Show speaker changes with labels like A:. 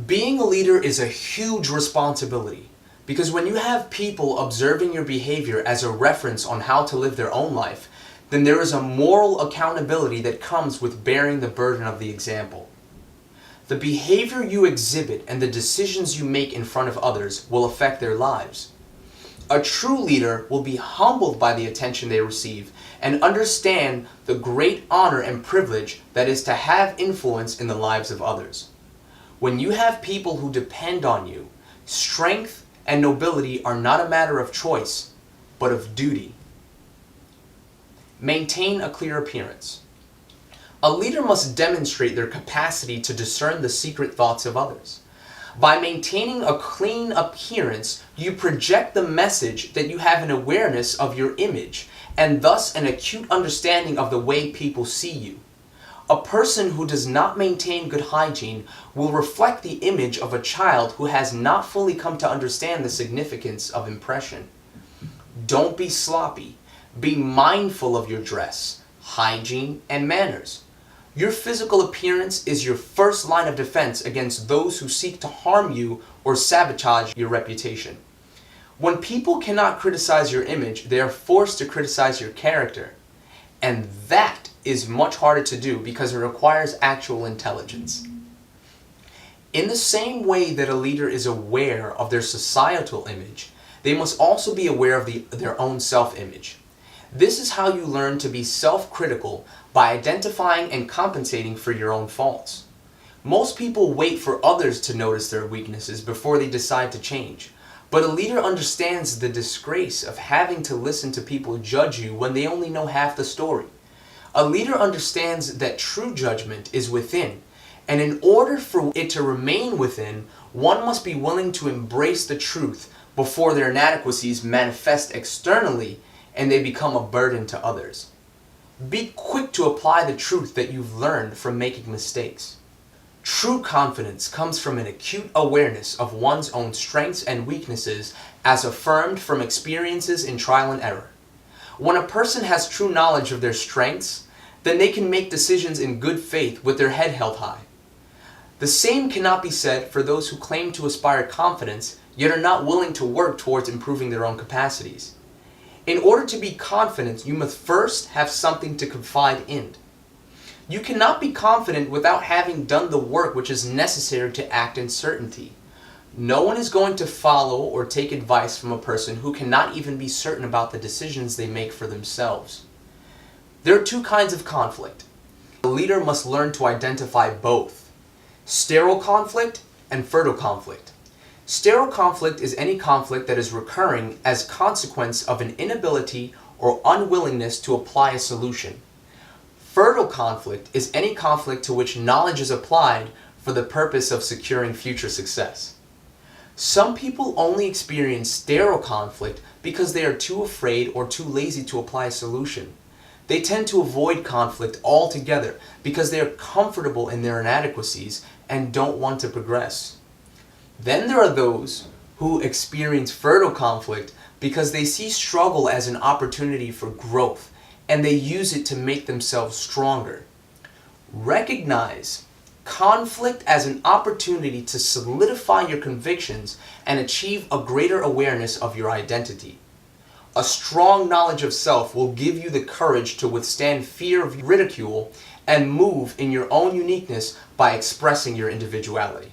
A: Being a leader is a huge responsibility because when you have people observing your behavior as a reference on how to live their own life, then there is a moral accountability that comes with bearing the burden of the example. The behavior you exhibit and the decisions you make in front of others will affect their lives. A true leader will be humbled by the attention they receive and understand the great honor and privilege that is to have influence in the lives of others. When you have people who depend on you, strength and nobility are not a matter of choice, but of duty. Maintain a clear appearance. A leader must demonstrate their capacity to discern the secret thoughts of others. By maintaining a clean appearance, you project the message that you have an awareness of your image and thus an acute understanding of the way people see you. A person who does not maintain good hygiene will reflect the image of a child who has not fully come to understand the significance of impression. Don't be sloppy. Be mindful of your dress, hygiene, and manners. Your physical appearance is your first line of defense against those who seek to harm you or sabotage your reputation. When people cannot criticize your image, they are forced to criticize your character. And that is much harder to do because it requires actual intelligence. In the same way that a leader is aware of their societal image, they must also be aware of their own self-image. This is how you learn to be self-critical by identifying and compensating for your own faults. Most people wait for others to notice their weaknesses before they decide to change. But a leader understands the disgrace of having to listen to people judge you when they only know half the story. A leader understands that true judgment is within, and in order for it to remain within, one must be willing to embrace the truth before their inadequacies manifest externally and they become a burden to others. Be quick to apply the truth that you've learned from making mistakes. True confidence comes from an acute awareness of one's own strengths and weaknesses as affirmed from experiences in trial and error. When a person has true knowledge of their strengths, then they can make decisions in good faith with their head held high. The same cannot be said for those who claim to aspire confidence, yet are not willing to work towards improving their own capacities. In order to be confident, you must first have something to confide in. You cannot be confident without having done the work which is necessary to act in certainty. No one is going to follow or take advice from a person who cannot even be certain about the decisions they make for themselves. There are two kinds of conflict. The leader must learn to identify both: sterile conflict and fertile conflict. Sterile conflict is any conflict that is recurring as consequence of an inability or unwillingness to apply a solution. Fertile conflict is any conflict to which knowledge is applied for the purpose of securing future success. Some people only experience sterile conflict because they are too afraid or too lazy to apply a solution. They tend to avoid conflict altogether because they are comfortable in their inadequacies and don't want to progress. Then there are those who experience fertile conflict because they see struggle as an opportunity for growth and they use it to make themselves stronger. Recognize conflict as an opportunity to solidify your convictions and achieve a greater awareness of your identity. A strong knowledge of self will give you the courage to withstand fear of ridicule and move in your own uniqueness by expressing your individuality.